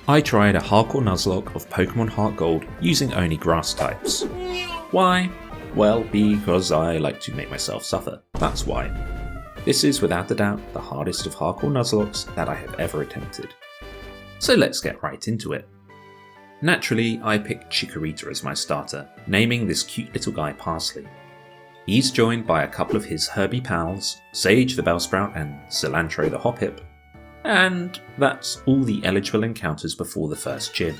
I tried a hardcore Nuzlocke of Pokemon HeartGold using only grass types. Why? Well, because I like to make myself suffer. That's why. This is without a doubt the hardest of hardcore Nuzlockes that I have ever attempted. So let's get right into it. Naturally, I picked Chikorita as my starter, naming this cute little guy Parsley. He's joined by a couple of his Herbie pals, Sage the Bellsprout and Cilantro the Hoppip, and that's all the eligible encounters before the first gym.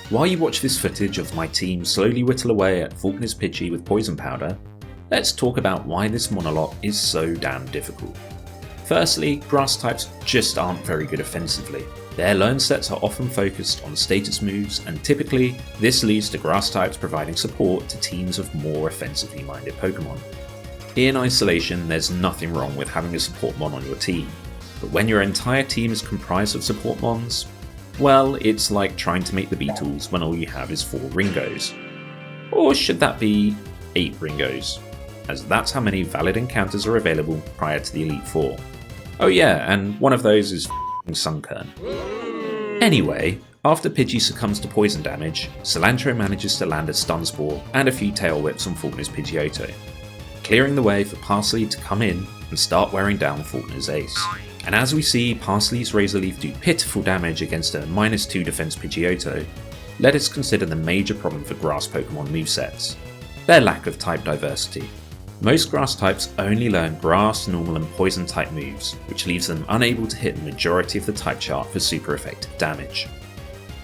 While you watch this footage of my team slowly whittle away at Faulkner's Pidgey with poison powder, let's talk about why this monolocke is so damn difficult. Firstly, grass types just aren't very good offensively. Their learn sets are often focused on status moves, and typically this leads to grass types providing support to teams of more offensively minded Pokemon. In isolation, there's nothing wrong with having a support mon on your team, but when your entire team is comprised of support mons, well, it's like trying to make the Beatles when all you have is 4 Ringos. Or should that be 8 Ringos, as that's how many valid encounters are available prior to the Elite Four. Oh yeah, and one of those is Sunkern. Anyway, after Pidgey succumbs to poison damage, Cilantro manages to land a Stun Spore and a few Tail Whips on Faulkner's Pidgeotto, clearing the way for Parsley to come in and start wearing down Faulkner's ace. And as we see Parsley's Razor Leaf do pitiful damage against a -2 defense Pidgeotto, let us consider the major problem for grass Pokemon movesets: their lack of type diversity. Most grass types only learn grass, normal and poison type moves, which leaves them unable to hit the majority of the type chart for super effective damage.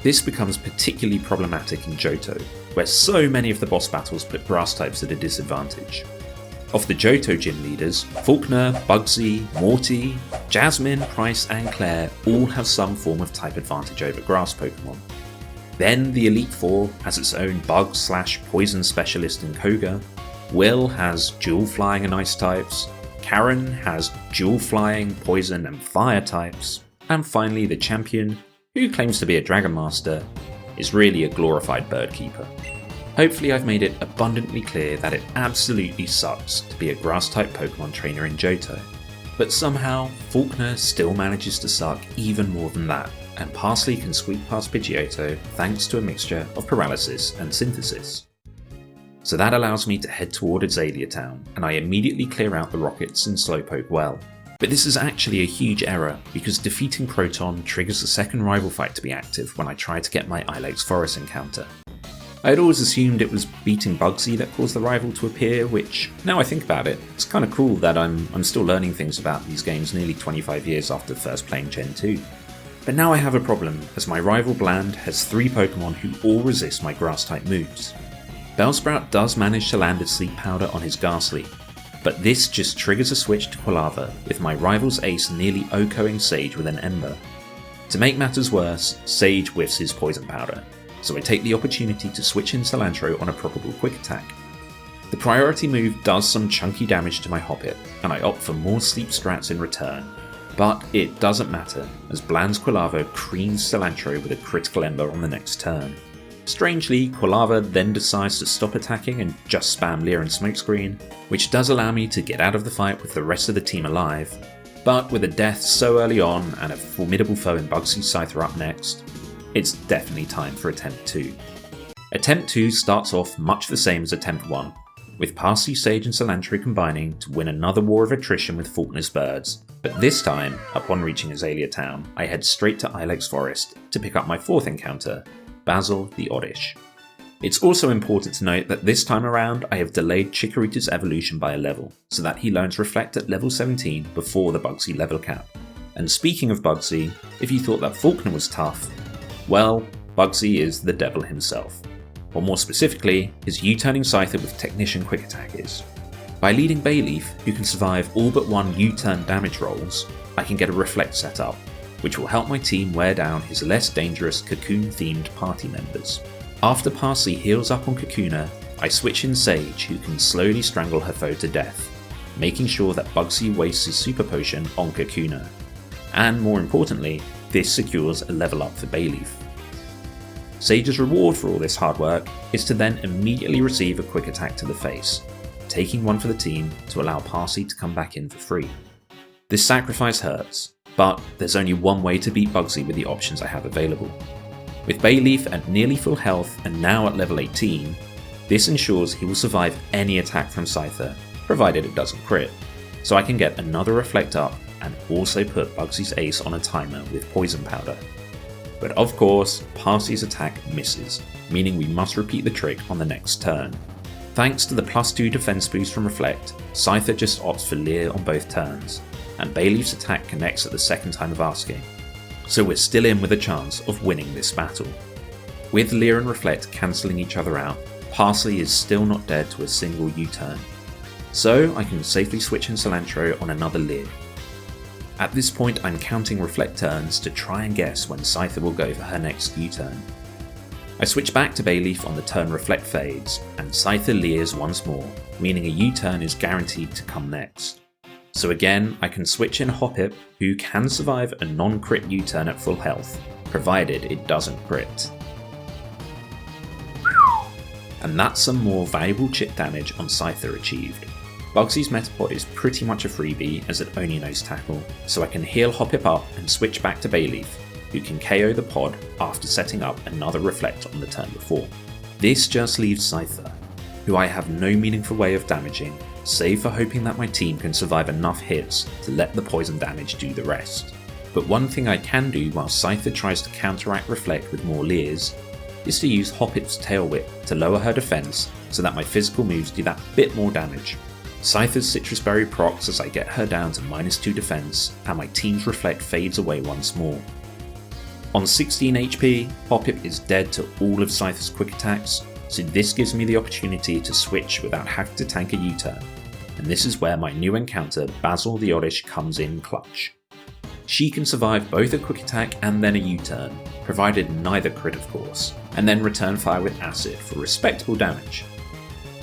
This becomes particularly problematic in Johto, where so many of the boss battles put grass types at a disadvantage. Of the Johto gym leaders, Faulkner, Bugsy, Morty, Jasmine, Price and Claire all have some form of type advantage over grass Pokemon. Then the Elite Four has its own bug/poison specialist in Koga, Will has dual flying and ice types, Karen has dual flying, poison and fire types, and finally the champion, who claims to be a Dragon Master, is really a glorified bird keeper. Hopefully I've made it abundantly clear that it absolutely sucks to be a grass type Pokemon trainer in Johto. But somehow, Faulkner still manages to suck even more than that, and Parsley can squeak past Pidgeotto thanks to a mixture of paralysis and synthesis. So that allows me to head toward Azalea Town, and I immediately clear out the rockets in Slowpoke well. But this is actually a huge error, because defeating Proton triggers the second rival fight to be active when I try to get my Ilex Forest encounter. I had always assumed it was beating Bugsy that caused the rival to appear, which, now I think about it, it's kind of cool that I'm still learning things about these games nearly 25 years after first playing Gen 2. But now I have a problem, as my rival Bland has 3 Pokemon who all resist my grass type moves. Bellsprout does manage to land a Sleep Powder on his Ghastly, but this just triggers a switch to Quilava, with my rival's ace nearly OHKOing Sage with an Ember. To make matters worse, Sage whiffs his Poison Powder, so I take the opportunity to switch in Cilantro on a probable Quick Attack. The priority move does some chunky damage to my Hoppip, and I opt for more Sleep Strats in return, but it doesn't matter, as Bland's Quilava creams Cilantro with a critical Ember on the next turn. Strangely, Quilava then decides to stop attacking and just spam Leer and Smokescreen, which does allow me to get out of the fight with the rest of the team alive, but with a death so early on and a formidable foe in Bugsy Scyther up next, it's definitely time for Attempt 2. Attempt 2 starts off much the same as Attempt 1, with Parsley, Sage and Cilantro combining to win another war of attrition with Faulkner's Birds, but this time, upon reaching Azalea Town, I head straight to Ilex Forest to pick up my 4th encounter, Basil the Oddish. It's also important to note that this time around I have delayed Chikorita's evolution by a level, so that he learns Reflect at level 17 before the Bugsy level cap. And speaking of Bugsy, if you thought that Faulkner was tough, well, Bugsy is the devil himself. Or more specifically, his U-turning Scyther with Technician Quick Attack is. By leading Bayleaf, who can survive all but one U-turn damage rolls, I can get a Reflect set up, which will help my team wear down his less dangerous Cocoon-themed party members. After Parsley heals up on Kakuna, I switch in Sage, who can slowly strangle her foe to death, making sure that Bugsy wastes his Super Potion on Kakuna. And more importantly, this secures a level up for Bayleaf. Sage's reward for all this hard work is to then immediately receive a Quick Attack to the face, taking one for the team to allow Parsley to come back in for free. This sacrifice hurts, but there's only one way to beat Bugsy with the options I have available. With Bayleaf at nearly full health and now at level 18, this ensures he will survive any attack from Scyther, provided it doesn't crit, so I can get another Reflect up and also put Bugsy's ace on a timer with Poison Powder. But of course, Parsley's attack misses, meaning we must repeat the trick on the next turn. Thanks to the +2 defense boost from Reflect, Scyther just opts for Leer on both turns, and Bayleaf's attack connects at the second time of asking, so we're still in with a chance of winning this battle. With Leer and Reflect cancelling each other out, Parsley is still not dead to a single U-turn, so I can safely switch in Cilantro on another Leer. At this point I'm counting Reflect turns to try and guess when Scyther will go for her next U-turn. I switch back to Bayleaf on the turn Reflect fades, and Scyther Leers once more, meaning a U-turn is guaranteed to come next. So again, I can switch in Hoppip, who can survive a non-crit U-turn at full health, provided it doesn't crit. And that's some more valuable chip damage on Scyther achieved. Bugsy's Metapod is pretty much a freebie as it only knows Tackle, so I can heal Hoppip up and switch back to Bayleaf, who can KO the pod after setting up another Reflect on the turn before. This just leaves Scyther, who I have no meaningful way of damaging, save for hoping that my team can survive enough hits to let the poison damage do the rest. But one thing I can do while Scyther tries to counteract Reflect with more Leers is to use Hoppip's Tail Whip to lower her defense so that my physical moves do that bit more damage. Scyther's Citrus Berry procs as I get her down to -2 defense, and my team's Reflect fades away once more. On 16 HP, Hoppip is dead to all of Scyther's quick attacks, so this gives me the opportunity to switch without having to tank a U-turn, and this is where my new encounter Basil the Oddish comes in clutch. She can survive both a quick attack and then a U-turn, provided neither crit of course, and then return fire with Acid for respectable damage.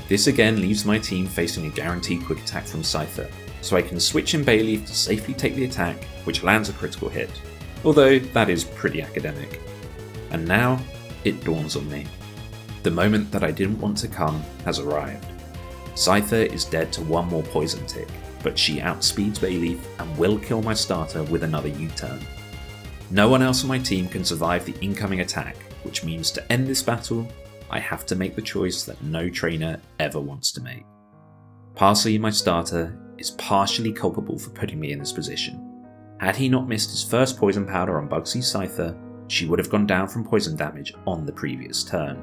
This again leaves my team facing a guaranteed quick attack from Scyther, so I can switch in Bayleaf to safely take the attack, which lands a critical hit, although that is pretty academic. And now, it dawns on me. The moment that I didn't want to come has arrived. Scyther is dead to one more poison tick, but she outspeeds Bayleaf and will kill my starter with another U-turn. No one else on my team can survive the incoming attack, which means to end this battle, I have to make the choice that no trainer ever wants to make. Parsley, my starter, is partially culpable for putting me in this position. Had he not missed his first poison powder on Bugsy's Scyther, she would have gone down from poison damage on the previous turn.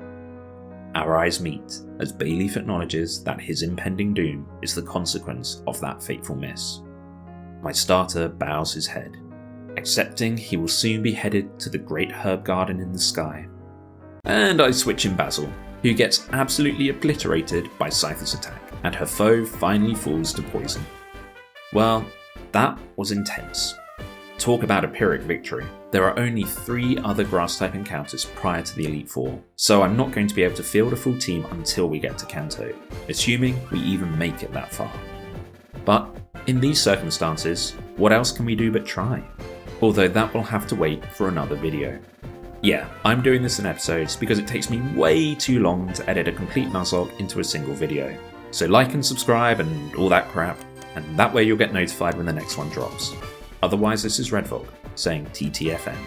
Our eyes meet as Bayleaf acknowledges that his impending doom is the consequence of that fateful miss. My starter bows his head, accepting he will soon be headed to the great herb garden in the sky. And I switch in Basil, who gets absolutely obliterated by Scyther's attack, and her foe finally falls to poison. Well, that was intense. Talk about a Pyrrhic victory. There are only 3 other Grass-type encounters prior to the Elite Four, so I'm not going to be able to field a full team until we get to Kanto, assuming we even make it that far. But in these circumstances, what else can we do but try? Although that will have to wait for another video. Yeah, I'm doing this in episodes because it takes me way too long to edit a complete Nuzlocke into a single video. So like and subscribe and all that crap, and that way you'll get notified when the next one drops. Otherwise, this is Redvog, saying TTFN.